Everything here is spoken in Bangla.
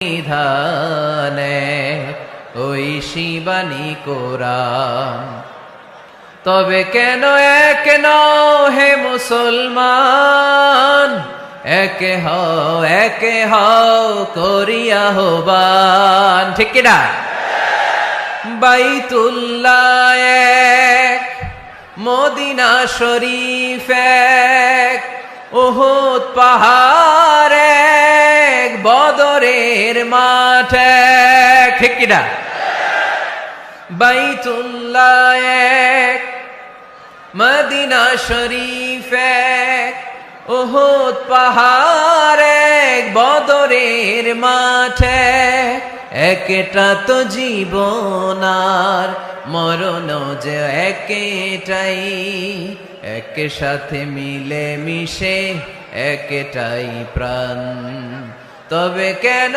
বিধানে ঐশী বাণী কোরআন। তবে কেন এক নও হে মুসলমান, একে হও করিয়া আহ্বান। ঠিক কিনা? বাইতুল্লাহ এক, মদিনা শরীফ এক, উহুদ পাহাড় এক, বদরের মাঠ এক। ঠিক কিনা? বাইতুল্লাহ এক, মদিনা শরীফ এক, উহুদ পাহাড় এক, বদরের মাঠ এক। একটা তো জীবন আর মরণ যে একটাই, একে সাথে মিলে মিশে একটাই প্রাণ। তবে কেন